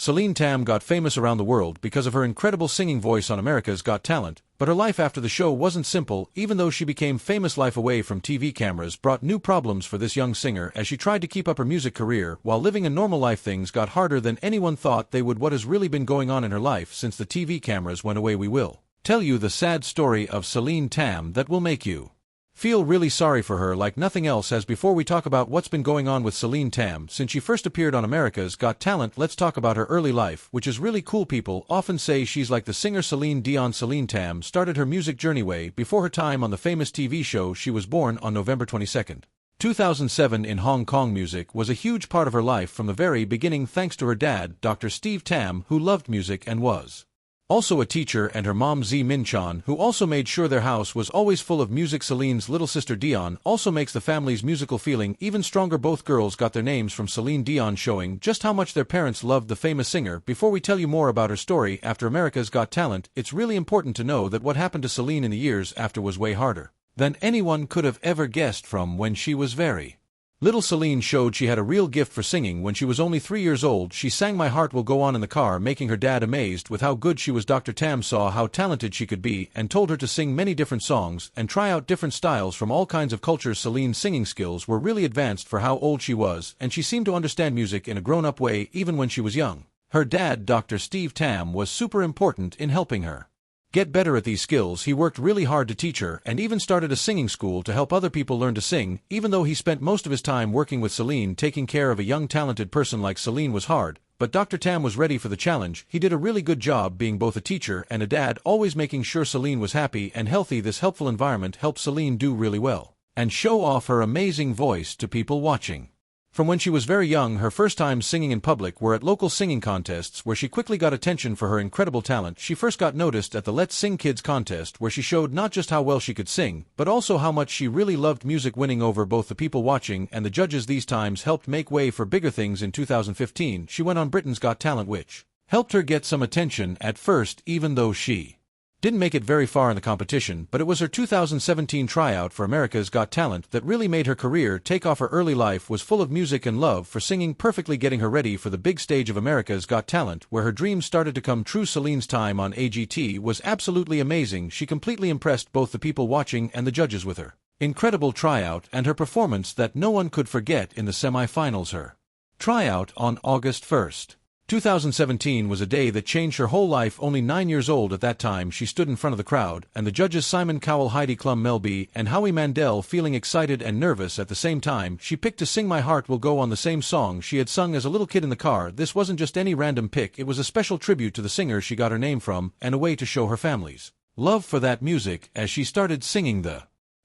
Celine Tam got famous around the world because of her incredible singing voice on America's Got Talent, but her life after the show wasn't simple. Even though she became famous, life away from TV cameras brought new problems for this young singer as she tried to keep up her music career while living a normal life. Things got harder than anyone thought they would. What has really been going on in her life since the TV cameras went away? We will tell you the sad story of Celine Tam that will make you feel really sorry for her like nothing else has. Before we talk about what's been going on with Celine Tam since she first appeared on America's Got Talent, let's talk about her early life, which is really cool. People often say she's like the singer Celine Dion. Celine Tam started her music journey way before her time on the famous TV show. She was born on November 22, 2007 in Hong Kong. Music was a huge part of her life from the very beginning thanks to her dad, Dr. Steve Tam, who loved music and was also a teacher, and her mom Z Min Chan, who also made sure their house was always full of music. Celine's little sister Dion also makes the family's musical feeling even stronger. Both girls got their names from Celine Dion, showing just how much their parents loved the famous singer. Before we tell you more about her story after America's Got Talent, it's really important to know that what happened to Celine in the years after was way harder than anyone could have ever guessed. From when she was very little, Celine showed she had a real gift for singing. When she was only 3 years old, she sang My Heart Will Go On in the car, making her dad amazed with how good she was. Dr. Tam saw how talented she could be and told her to sing many different songs and try out different styles from all kinds of cultures. Celine's singing skills were really advanced for how old she was, and she seemed to understand music in a grown-up way even when she was young. Her dad, Dr. Steve Tam, was super important in helping her get better at these skills. He worked really hard to teach her and even started a singing school to help other people learn to sing. Even though he spent most of his time working with Celine, taking care of a young talented person like Celine was hard, but Dr. Tam was ready for the challenge. He did a really good job being both a teacher and a dad, always making sure Celine was happy and healthy. This helpful environment helped Celine do really well and show off her amazing voice to people watching. From when she was very young, her first times singing in public were at local singing contests, where she quickly got attention for her incredible talent. She first got noticed at the Let's Sing Kids contest, where she showed not just how well she could sing, but also how much she really loved music, winning over both the people watching and the judges. These times helped make way for bigger things. In 2015, she went on Britain's Got Talent, which helped her get some attention at first, even though she didn't make it very far in the competition. But it was her 2017 tryout for America's Got Talent that really made her career take off. Her early life was full of music and love for singing, perfectly getting her ready for the big stage of America's Got Talent, where her dreams started to come true. Celine's time on AGT was absolutely amazing. She completely impressed both the people watching and the judges with her incredible tryout and her performance that no one could forget in the semi-finals. Her tryout on August 1st, 2017 was a day that changed her whole life. Only 9 years old at that time, she stood in front of the crowd, and the judges Simon Cowell, Heidi Klum, Mel B, and Howie Mandel, feeling excited and nervous at the same time. She picked to sing My Heart Will Go On, the same song she had sung as a little kid in the car. This wasn't just any random pick, it was a special tribute to the singer she got her name from, and a way to show her family's love for that music. As she started singing, the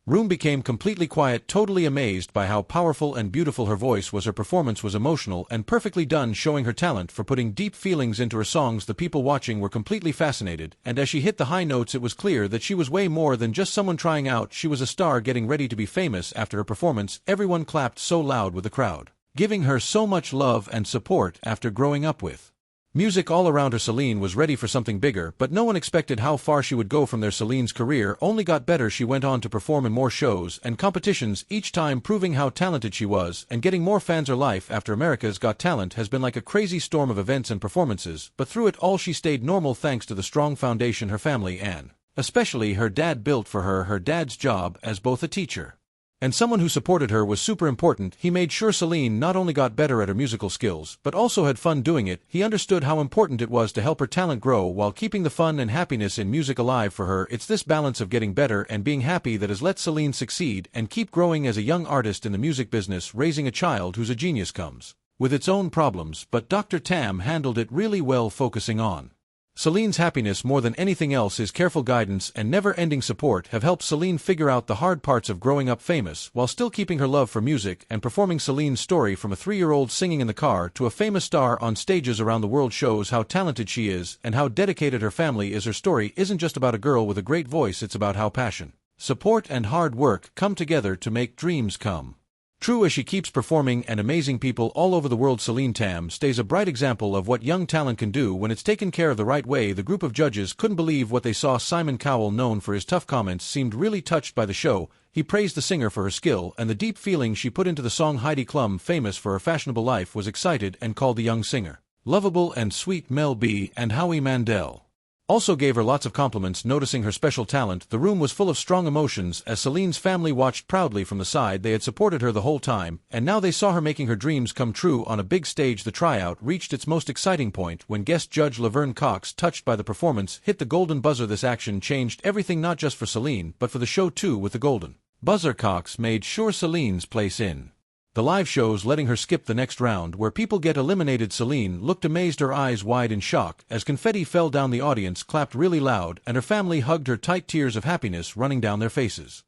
room became completely quiet, totally amazed by how powerful and beautiful her voice was. Her performance was emotional and perfectly done, showing her talent for putting deep feelings into her songs. The people watching were completely fascinated, and as she hit the high notes, it was clear that she was way more than just someone trying out. She was a star getting ready to be famous. After her performance, everyone clapped so loud with the crowd giving her so much love and support. After growing up with music all around her, Celine was ready for something bigger, but no one expected how far she would go from there. Celine's career only got better. She went on to perform in more shows and competitions, each time proving how talented she was and getting more fans. Her life after America's Got Talent has been like a crazy storm of events and performances, but through it all she stayed normal thanks to the strong foundation her family and especially her dad built for her. Her dad's job as both a teacher and someone who supported her was super important. He made sure Celine not only got better at her musical skills, but also had fun doing it. He understood how important it was to help her talent grow while keeping the fun and happiness in music alive for her. It's this balance of getting better and being happy that has let Celine succeed and keep growing as a young artist in the music business. Raising a child who's a genius comes with its own problems, but Dr. Tam handled it really well, focusing on Celine's happiness more than anything else. His careful guidance and never-ending support have helped Celine figure out the hard parts of growing up famous while still keeping her love for music and performing. Celine's story from a 3-year-old singing in the car to a famous star on stages around the world shows how talented she is and how dedicated her family is. Her story isn't just about a girl with a great voice, it's about how passion, support, and hard work come together to make dreams come true. As she keeps performing and amazing people all over the world, Celine Tam stays a bright example of what young talent can do when it's taken care of the right way. The group of judges couldn't believe what they saw. Simon Cowell, known for his tough comments, seemed really touched by the show. He praised the singer for her skill and the deep feeling she put into the song. Heidi Klum, famous for her fashionable life, was excited and called the young singer lovable and sweet Mel B and Howie Mandel also gave her lots of compliments, noticing her special talent. The room was full of strong emotions as Celine's family watched proudly from the side. They had supported her the whole time, and now they saw her making her dreams come true on a big stage. The tryout reached its most exciting point when guest judge Laverne Cox, touched by the performance, hit the golden buzzer. This action changed everything, not just for Celine, but for the show too. With the golden buzzer, Cox made sure Celine's place in the live shows, letting her skip the next round where people get eliminated. Celine looked amazed, her eyes wide in shock, as confetti fell down. The audience clapped really loud, and her family hugged her tight, tears of happiness running down their faces.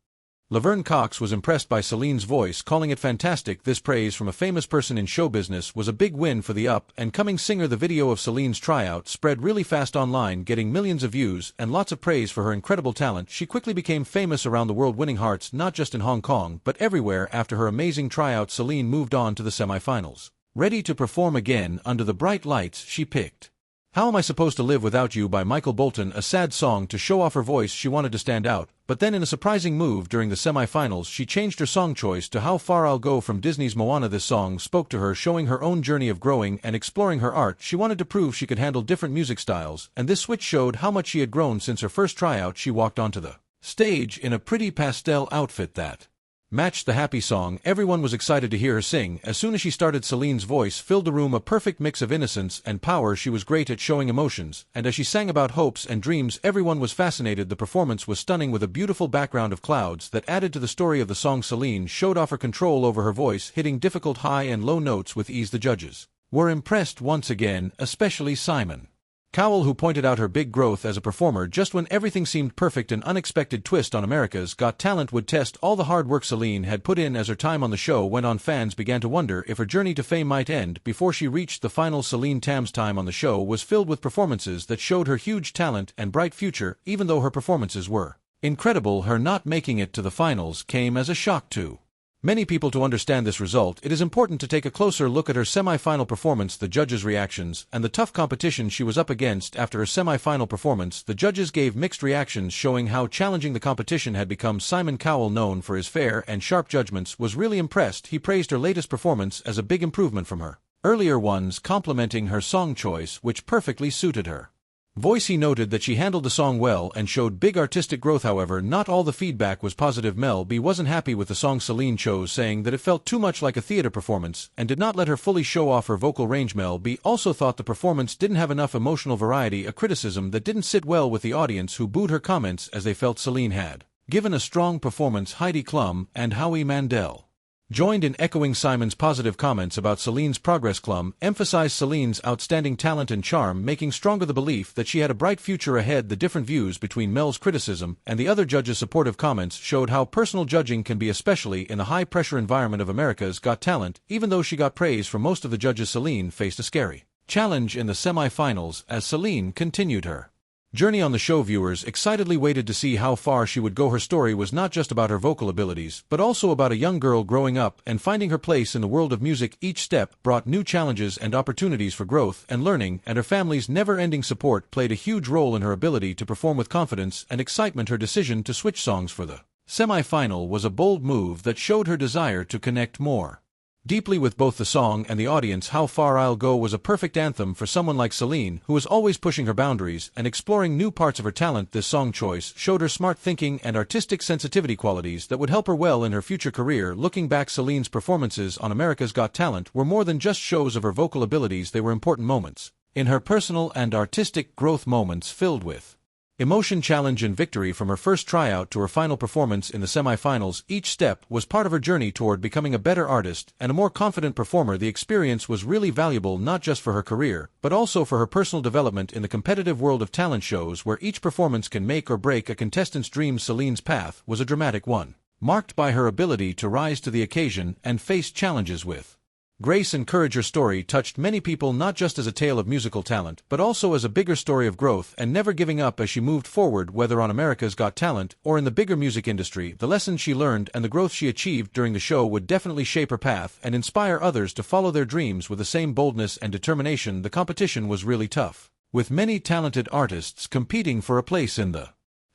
Laverne Cox was impressed by Celine's voice, calling it fantastic. This praise from a famous person in show business was a big win for the up-and-coming singer. The video of Celine's tryout spread really fast online, getting millions of views and lots of praise for her incredible talent. She quickly became famous around the world, winning hearts not just in Hong Kong but everywhere. After her amazing tryout, Celine moved on to the semi-finals. Ready to perform again under the bright lights, she picked "How Am I Supposed to Live Without You" by Michael Bolton, a sad song to show off her voice. She wanted to stand out, but then in a surprising move during the semi-finals, she changed her song choice to "How Far I'll Go" from Disney's Moana. This song spoke to her, showing her own journey of growing and exploring her art. She wanted to prove she could handle different music styles, and this switch showed how much she had grown since her first tryout. She walked onto the stage in a pretty pastel outfit that matched the happy song. Everyone was excited to hear her sing. As soon as she started, Celine's voice filled the room, a perfect mix of innocence and power. She was great at showing emotions, and as she sang about hopes and dreams, everyone was fascinated. The performance was stunning, with a beautiful background of clouds that added to the story of the song. Celine showed off her control over her voice, hitting difficult high and low notes with ease. The judges were impressed once again, especially Simon Cowell, who pointed out her big growth as a performer just when everything seemed perfect. An unexpected twist on America's Got Talent would test all the hard work Celine had put in. As her time on the show went on, fans began to wonder if her journey to fame might end before she reached the finals. Celine Tam's time on the show was filled with performances that showed her huge talent and bright future. Even though her performances were incredible, her not making it to the finals came as a shock to many people. To understand this result, it is important to take a closer look at her semi-final performance, the judges' reactions, and the tough competition she was up against. After her semi-final performance, the judges gave mixed reactions, showing how challenging the competition had become. Simon Cowell, known for his fair and sharp judgments, was really impressed. He praised her latest performance as a big improvement from her earlier ones, complimenting her song choice, which perfectly suited her voice. He noted that she handled the song well and showed big artistic growth. However, not all the feedback was positive. Mel B wasn't happy with the song Celine chose, saying that it felt too much like a theater performance and did not let her fully show off her vocal range. Mel B also thought the performance didn't have enough emotional variety, a criticism that didn't sit well with the audience, who booed her comments as they felt Celine had given a strong performance. Heidi Klum and Howie Mandel joined in echoing Simon's positive comments about Celine's progress. Klum emphasized Celine's outstanding talent and charm, making stronger the belief that she had a bright future ahead. The different views between Mel's criticism and the other judges' supportive comments showed how personal judging can be, especially in the high-pressure environment of America's Got Talent. Even though she got praise from most of the judges, Celine faced a scary challenge in the semi-finals as Celine continued her journey on the show. Viewers excitedly waited to see how far she would go. Her story was not just about her vocal abilities, but also about a young girl growing up and finding her place in the world of music. Each step brought new challenges and opportunities for growth and learning, and her family's never-ending support played a huge role in her ability to perform with confidence and excitement. Her decision to switch songs for the semi-final was a bold move that showed her desire to connect more deeply with both the song and the audience. How Far I'll Go was a perfect anthem for someone like Celine, who was always pushing her boundaries and exploring new parts of her talent. This song choice showed her smart thinking and artistic sensitivity, qualities that would help her well in her future career. Looking back, Celine's performances on America's Got Talent were more than just shows of her vocal abilities. They were important moments in her personal and artistic growth, moments filled with emotion, challenge, and victory. From her first tryout to her final performance in the semi-finals, each step was part of her journey toward becoming a better artist and a more confident performer. The experience was really valuable, not just for her career, but also for her personal development in the competitive world of talent shows, where each performance can make or break a contestant's dreams. Celine's path was a dramatic one, marked by her ability to rise to the occasion and face challenges with grace and courage. Her story touched many people, not just as a tale of musical talent, but also as a bigger story of growth and never giving up as she moved forward, whether on America's Got Talent or in the bigger music industry. The lessons she learned and the growth she achieved during the show would definitely shape her path and inspire others to follow their dreams with the same boldness and determination. The competition was really tough, with many talented artists competing for a place in the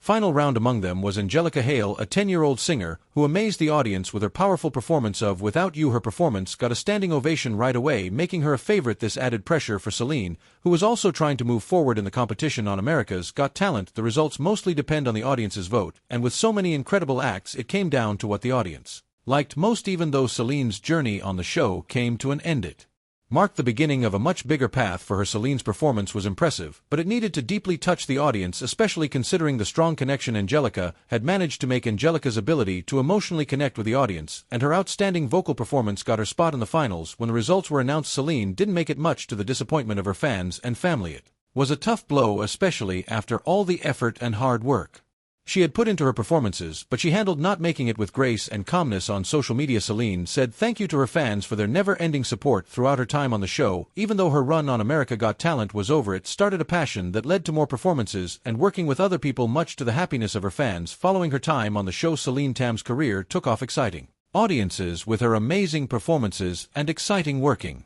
Final round among them was Angelica Hale, a 10-year-old singer, who amazed the audience with her powerful performance of Without You. Her performance got a standing ovation right away, making her a favorite. This added pressure for Celine, who was also trying to move forward in the competition on America's Got Talent. The results mostly depend on the audience's vote, and with so many incredible acts it came down to what the audience liked most. Even though Celine's journey on the show came to an end, it marked the beginning of a much bigger path for her. Celine's performance was impressive, but it needed to deeply touch the audience, especially considering the strong connection Angelica had managed to make. Angelica's ability to emotionally connect with the audience and her outstanding vocal performance got her spot in the finals. When the results were announced, Celine didn't make it much, to the disappointment of her fans and family. It was a tough blow, especially after all the effort and hard work she had put into her performances, but she handled not making it with grace and calmness. On social media, Celine said thank you to her fans for their never-ending support throughout her time on the show. Even though her run on America Got Talent was over, it started a passion that led to more performances and working with other people, much to the happiness of her fans. Following her time on the show, Celine Tam's career took off, exciting audiences with her amazing performances and exciting working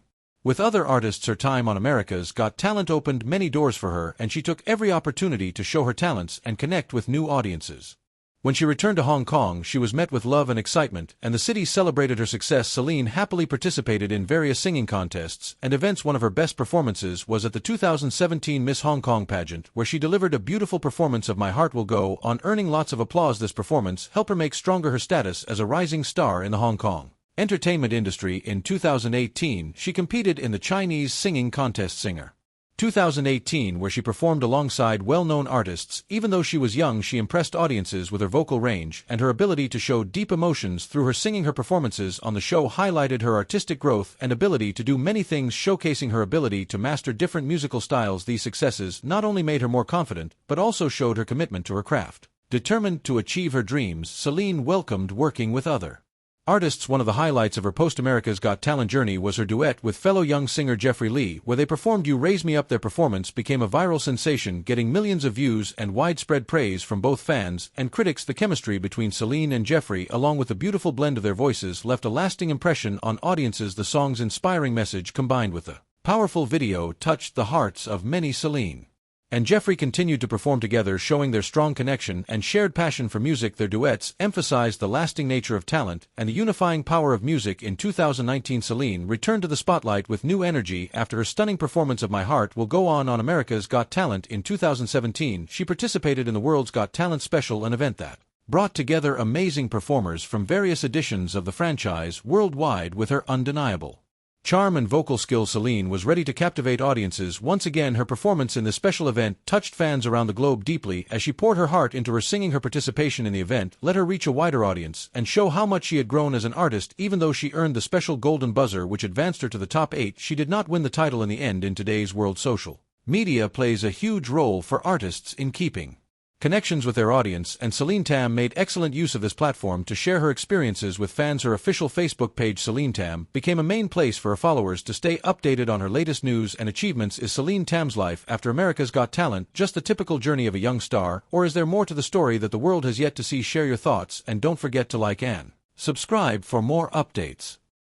with other artists. Her time on America's Got Talent opened many doors for her, and she took every opportunity to show her talents and connect with new audiences. When she returned to Hong Kong, she was met with love and excitement, and the city celebrated her success. Celine happily participated in various singing contests and events. One of her best performances was at the 2017 Miss Hong Kong pageant, where she delivered a beautiful performance of My Heart Will Go On, earning lots of applause. This performance helped her make stronger her status as a rising star in the Hong Kong entertainment industry. In 2018, she competed in the Chinese Singing Contest Singer 2018, where she performed alongside well-known artists. Even though she was young, she impressed audiences with her vocal range and her ability to show deep emotions through her singing. Her performances on the show highlighted her artistic growth and ability to do many things, showcasing her ability to master different musical styles. These successes not only made her more confident, but also showed her commitment to her craft. Determined to achieve her dreams, Celine welcomed working with other artists. One of the highlights of her post-America's Got Talent journey was her duet with fellow young singer Jeffrey Lee, where they performed You Raise Me Up. Their performance became a viral sensation, getting millions of views and widespread praise from both fans and critics. The chemistry between Celine and Jeffrey, along with the beautiful blend of their voices, left a lasting impression on audiences. The song's inspiring message, combined with the powerful video, touched the hearts of many. Celine and Jeffrey continued to perform together, showing their strong connection and shared passion for music. Their duets emphasized the lasting nature of talent and the unifying power of music. In 2019, Celine returned to the spotlight with new energy after her stunning performance of My Heart Will Go On America's Got Talent. In 2017, she participated in the World's Got Talent special, an event that brought together amazing performers from various editions of the franchise worldwide. With her undeniable charm and vocal skills, Celine was ready to captivate audiences once again. Her performance in this special event touched fans around the globe deeply as she poured her heart into her singing. Her participation in the event let her reach a wider audience and show how much she had grown as an artist. Even though she earned the special golden buzzer, which advanced her to the top 8, she did not win the title in the end. In today's world, social media plays a huge role for artists in keeping connections with their audience, and Celine Tam made excellent use of this platform to share her experiences with fans. Her official Facebook page, Celine Tam, became a main place for her followers to stay updated on her latest news and achievements. Is Celine Tam's life after America's Got Talent just the typical journey of a young star, or is there more to the story that the world has yet to see? Share your thoughts, and don't forget to like and subscribe for more updates.